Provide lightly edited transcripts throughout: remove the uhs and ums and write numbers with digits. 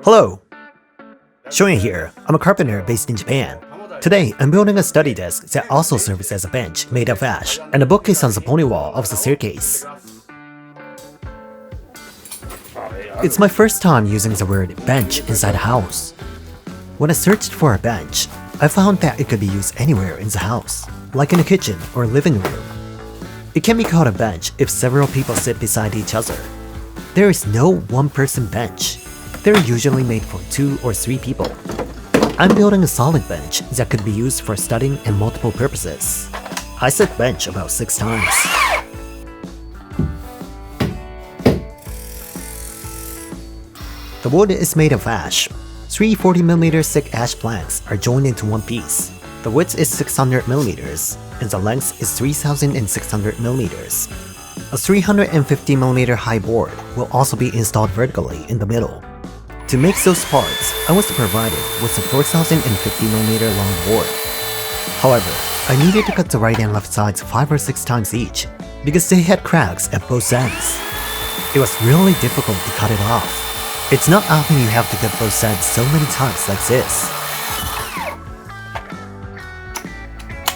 Hello! Shoyan here. I'm a carpenter based in Japan. Today, I'm building a study desk that also serves as a bench made of ash and a bookcase on the pony wall of the staircase. It's my first time using the word bench inside a house. When I searched for a bench, I found that it could be used anywhere in the house, like in a kitchen or living room. It can be called a bench if several people sit beside each other. There is no one-person bench. They're usually made for 2 or 3 people. I'm building a solid bench that could be used for studying and multiple purposes. I said bench about 6 times. The wood is made of ash. 3 40mm thick ash planks are joined into one piece. The width is 600mm, and the length is 3600mm. A 350mm high board will also be installed vertically in the middle. To make those parts, I was provided with a 4050mm long board. However, I needed to cut the right and left sides 5 or 6 times each, because they had cracks at both ends. It was really difficult to cut it off. It's not often you have to cut both sides so many times like this.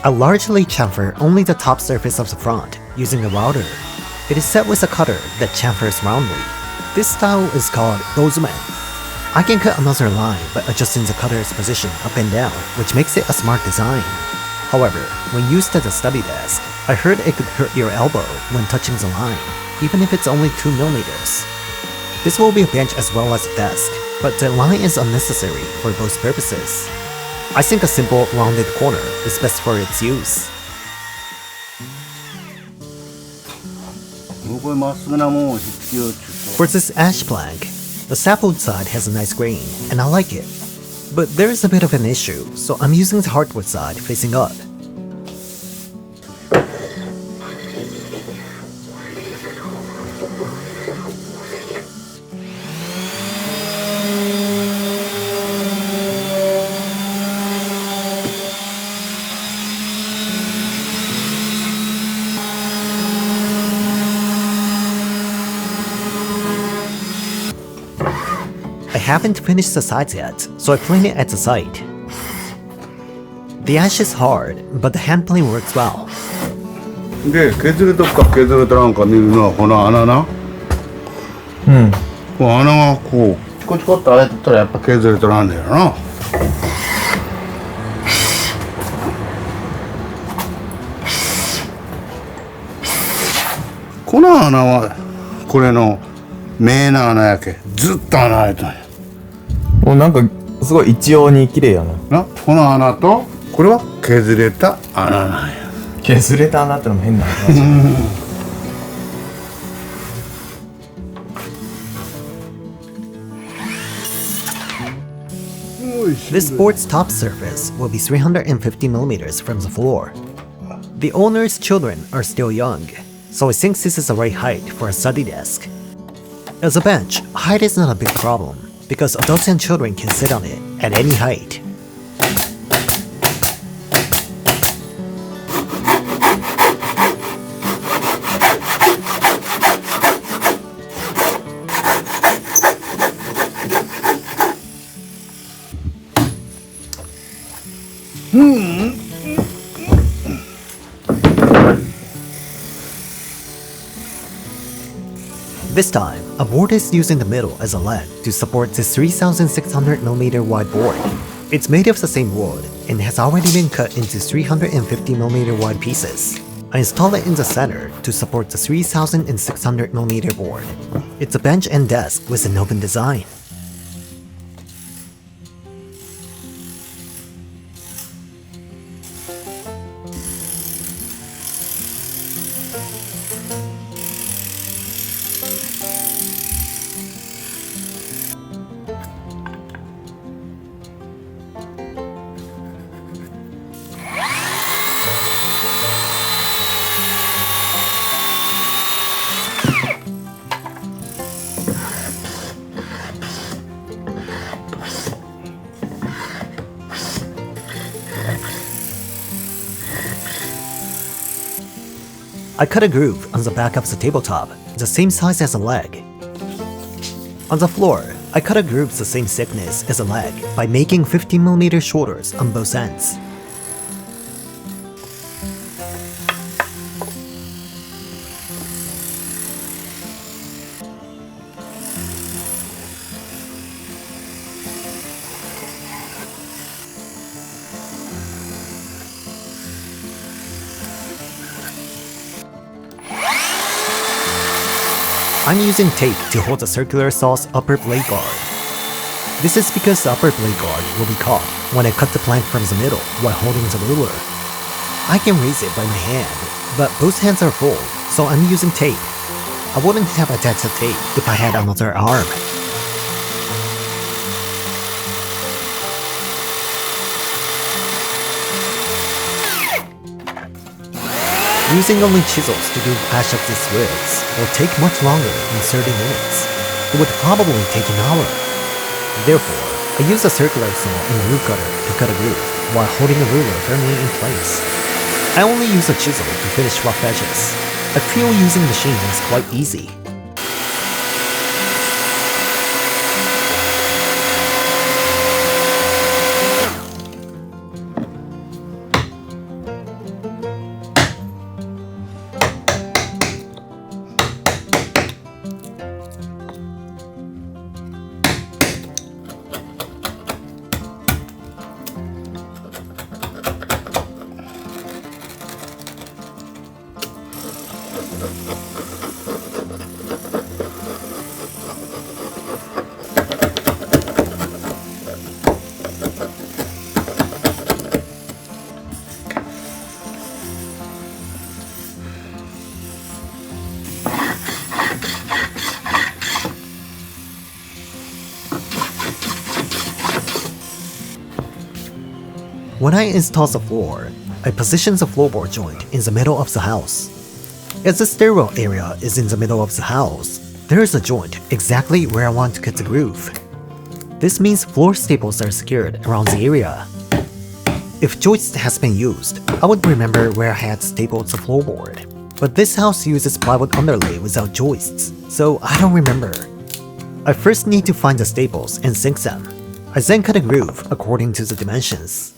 I largely chamfer only the top surface of the front using a router. It is set with a cutter that chamfers roundly. This style is called bozeman. I can cut another line by adjusting the cutter's position up and down, which makes it a smart design. However, when used as a study desk, I heard it could hurt your elbow when touching the line, even if it's only 2mm. This will be a bench as well as a desk, but the line is unnecessary for both purposes. I think a simple, rounded corner is best for its use. For this ash plank, the sapwood side has a nice grain, and I like it. But there is a bit of an issue, so I'm using the hardwood side facing up. I haven't finished the sides yet, so I plane it at the side. The ash is hard, but the hand plane works well. で、削るとこか削るとなんか見るのはこの穴な。この穴がこうチコチコっと開いてたらやっぱ削れとなんだよな。この穴はこれの目の穴やけ。ずっと穴開いたんや。もうなんかすごい一様に綺麗やな。この穴とこれは削れた穴なんや。削れた穴ってのも変な話。This board's top surface will be 350mm from the floor. The owner's children are still young, so I think this is the right height for a study desk. As a bench, height is not a big problem, because adults and children can sit on it at any height. This time, a board is used in the middle as a leg to support this 3600mm wide board. It's made of the same wood and has already been cut into 350mm wide pieces. I install it in the center to support the 3600mm board. It's a bench and desk with an open design. I cut a groove on the back of the tabletop, the same size as a leg. On the floor, I cut a groove the same thickness as a leg by making 15mm shoulders on both ends. I'm using tape to hold the circular saw's upper blade guard. This is because the upper blade guard will be caught when I cut the plank from the middle while holding the ruler. I can raise it by my hand, but both hands are full, so I'm using tape. I wouldn't have attached the tape if I had another arm. Using only chisels to do ash of these woods will take much longer than 30 minutes. It would probably take an hour. Therefore, I use a circular saw and groove cutter to cut a groove while holding a ruler firmly in place. I only use a chisel to finish rough edges. I feel using the machine is quite easy. When I install the floor, I position the floorboard joint in the middle of the house. As the stairwell area is in the middle of the house, there is a joint exactly where I want to cut the groove. This means floor staples are secured around the area. If joist has been used, I would remember where I had stapled the floorboard. But this house uses plywood underlay without joists, so I don't remember. I first need to find the staples and sink them. I then cut a groove according to the dimensions.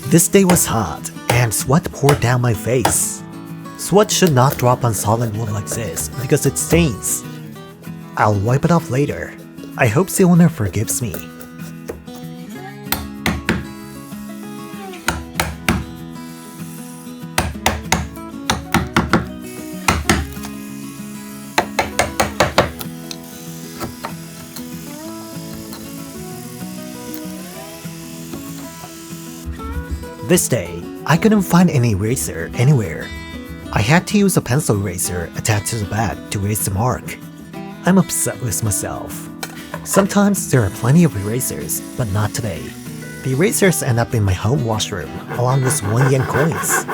This day was hot, and sweat poured down my face. Sweat should not drop on solid wood like this, because it stains. I'll wipe it off later. I hope the owner forgives me. This day, I couldn't find any eraser anywhere. I had to use a pencil eraser attached to the bag to erase the mark. I'm upset with myself. Sometimes there are plenty of erasers, but not today. The erasers end up in my home washroom, along with 1 yen coins.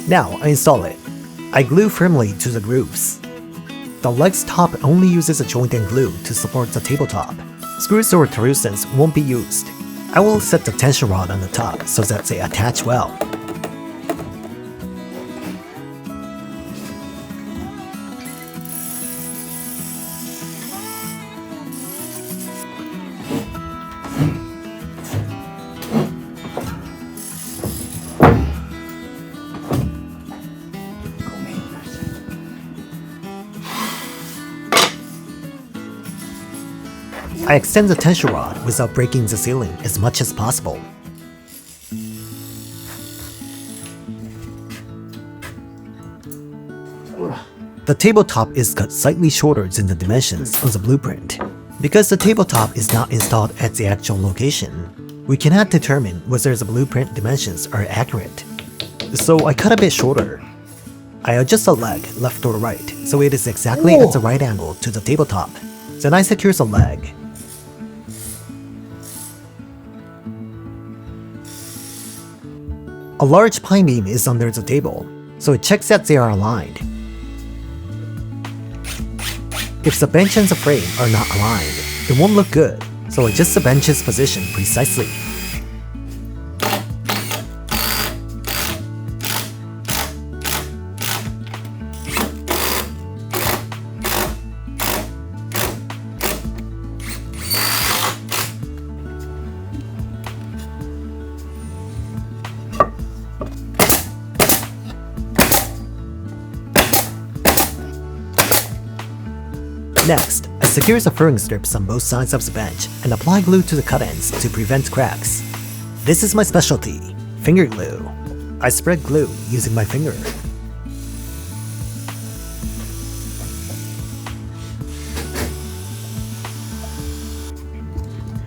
Now I install it. I glue firmly to the grooves. The leg's top only uses a joint and glue to support the tabletop. Screws or torusons won't be used. I will set the tension rod on the top so that they attach well. I extend the tension rod without breaking the ceiling as much as possible. The tabletop is cut slightly shorter than the dimensions on the blueprint. Because the tabletop is not installed at the actual location, we cannot determine whether the blueprint dimensions are accurate. So I cut a bit shorter. I adjust the leg left or right so it is exactly at the right angle to the tabletop. Then I secure the leg. A large pine beam is under the table, so it checks that they are aligned. If the bench and the frame are not aligned, it won't look good, so adjust the bench's position precisely. Next, I secure the furring strips on both sides of the bench and apply glue to the cut ends to prevent cracks. This is my specialty, finger glue. I spread glue using my finger.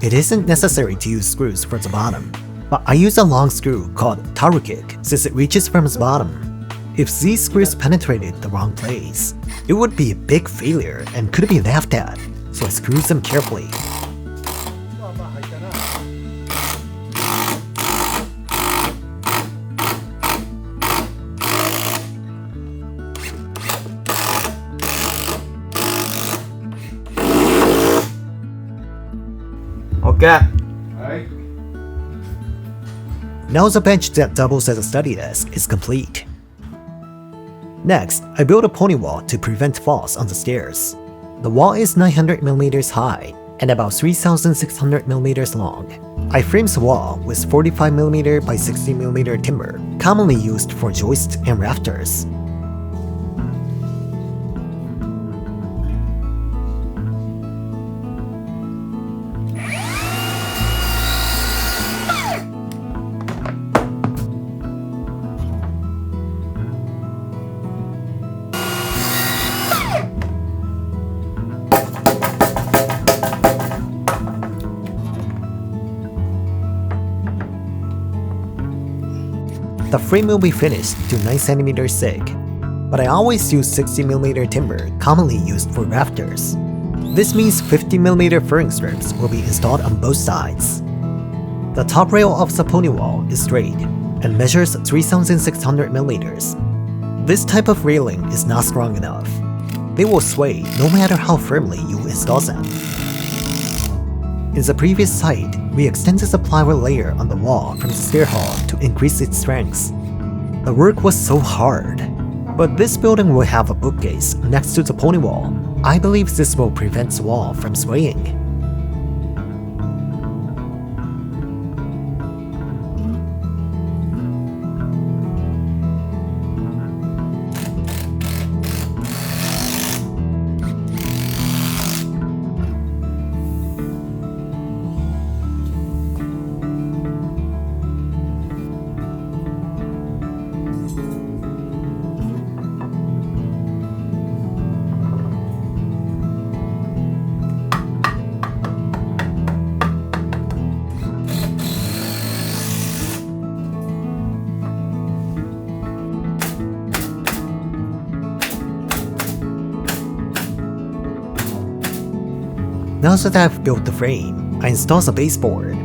It isn't necessary to use screws for the bottom, but I use a long screw called tarukik since it reaches from the bottom. If these screws penetrated the wrong place, it would be a big failure and could be laughed at, so I screw them carefully. OK! Now the bench that doubles as a study desk is complete. Next, I build a pony wall to prevent falls on the stairs. The wall is 900mm high and about 3600mm long. I frame the wall with 45mm by 60mm timber, commonly used for joists and rafters. The frame will be finished to 9cm thick, but I always use 60mm timber commonly used for rafters. This means 50mm furring strips will be installed on both sides. The top rail of the pony wall is straight and measures 3600mm. This type of railing is not strong enough. They will sway no matter how firmly you install them. In the previous site, we extended the plywood layer on the wall from the stair hall to increase its strength. The work was so hard. But this building will have a bookcase next to the pony wall. I believe this will prevent the wall from swaying. Now that I've built the frame, I install the baseboard.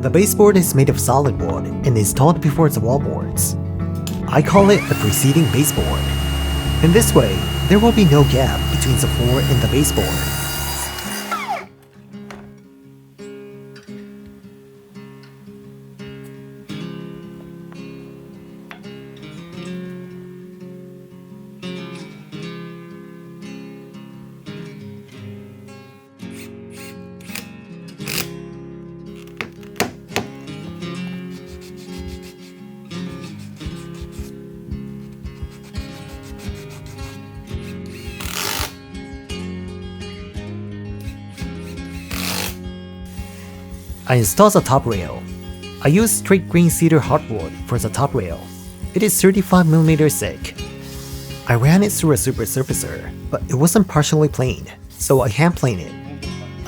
The baseboard is made of solid wood and installed before the wallboards. I call it the preceding baseboard. In this way, there will be no gap between the floor and the baseboard. I install the top rail. I use straight green cedar hardwood for the top rail. It is 35mm thick. I ran it through a super surfacer, but it wasn't partially planed, so I hand planed it.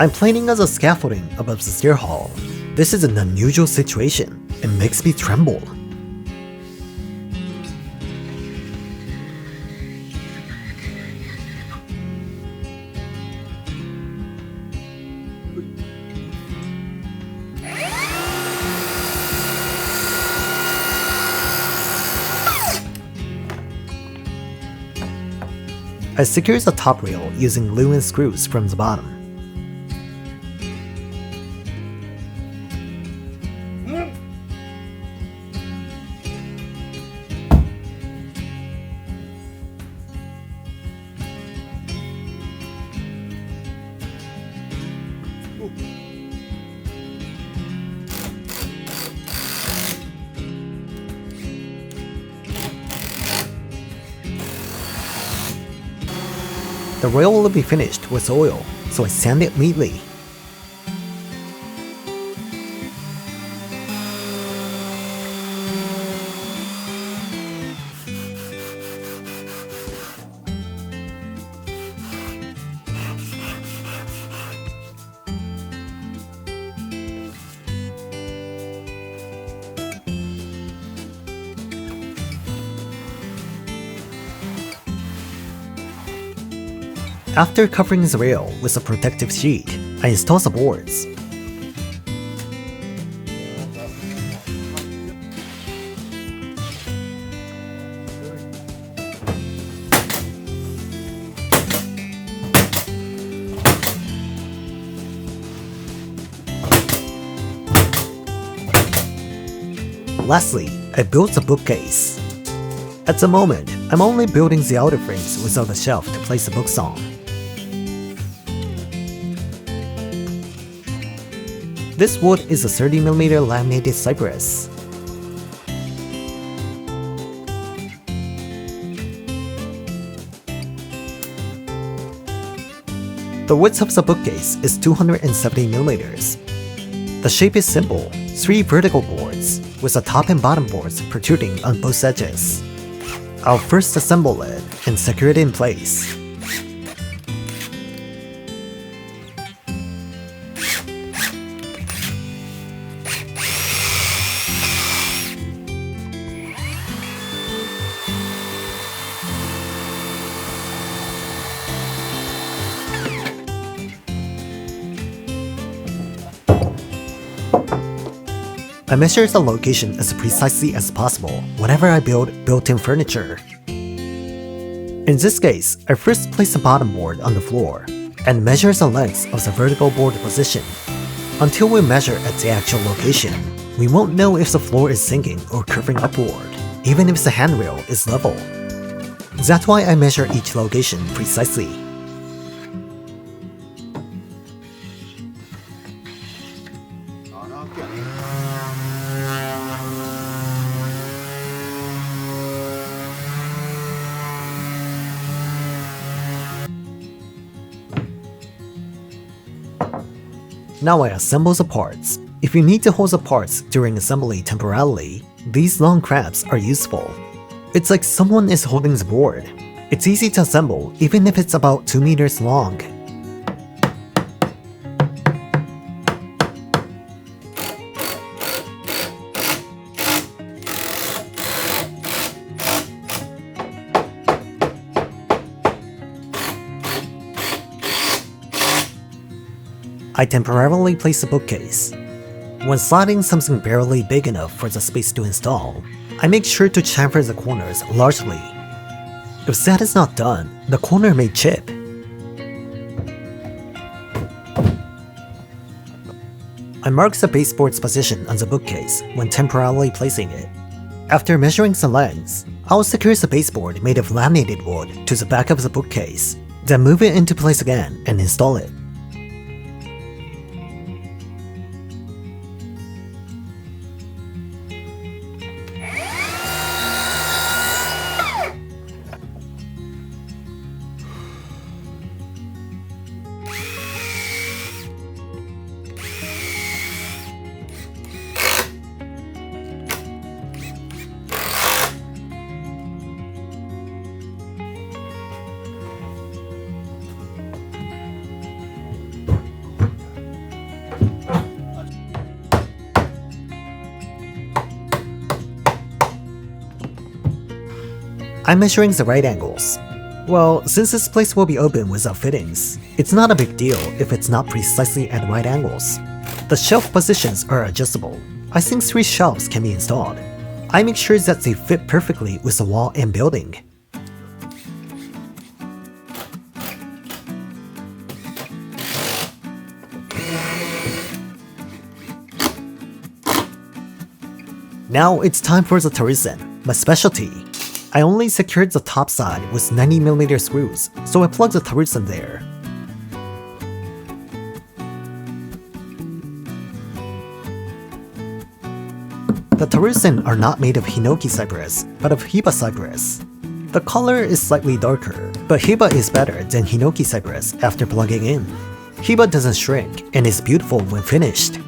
I'm planing as a scaffolding above the stair hall. This is an unusual situation. It makes me tremble. I secure the top rail using glue and screws from the bottom. The rail will be finished with oil, so I sand it neatly. After covering the rail with a protective sheet, I install the boards. Lastly, I built the bookcase. At the moment, I'm only building the outer frames without a shelf to place the books on. This wood is a 30mm laminated cypress. The width of the bookcase is 270mm. The shape is simple, 3 vertical boards, with the top and bottom boards protruding on both edges. I'll first assemble it and secure it in place. I measure the location as precisely as possible whenever I build built-in furniture. In this case, I first place the bottom board on the floor and measure the length of the vertical board position. Until we measure at the actual location, we won't know if the floor is sinking or curving upward, even if the handrail is level. That's why I measure each location precisely. Now I assemble the parts. If you need to hold the parts during assembly temporarily, these long crabs are useful. It's like someone is holding the board. It's easy to assemble even if it's about 2 meters long. I temporarily place the bookcase. When slotting something barely big enough for the space to install, I make sure to chamfer the corners largely. If that is not done, the corner may chip. I mark the baseboard's position on the bookcase when temporarily placing it. After measuring the lengths, I'll secure the baseboard made of laminated wood to the back of the bookcase, then move it into place again and install it. I'm measuring the right angles. Well, since this place will be open without fittings, it's not a big deal if it's not precisely at right angles. The shelf positions are adjustable. I think 3 shelves can be installed. I make sure that they fit perfectly with the wall and building. Now it's time for the terrazin, my specialty. I only secured the top side with 90mm screws, so I plugged the terrazin there. The terrazin are not made of hinoki cypress, but of hiba cypress. The color is slightly darker, but hiba is better than hinoki cypress after plugging in. Hiba doesn't shrink and is beautiful when finished.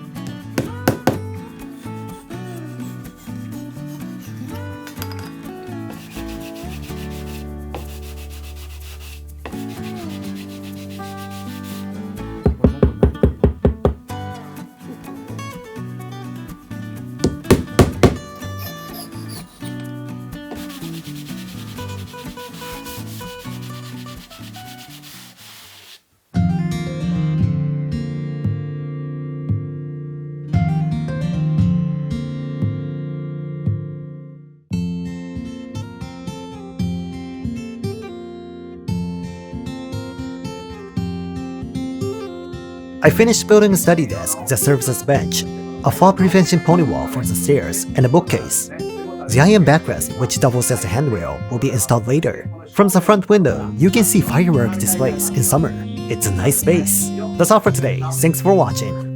I finished building a study desk that serves as a bench, a fall prevention pony wall for the stairs, and a bookcase. The iron backrest, which doubles as a handrail, will be installed later. From the front window, you can see firework displays in summer. It's a nice space. That's all for today. Thanks for watching.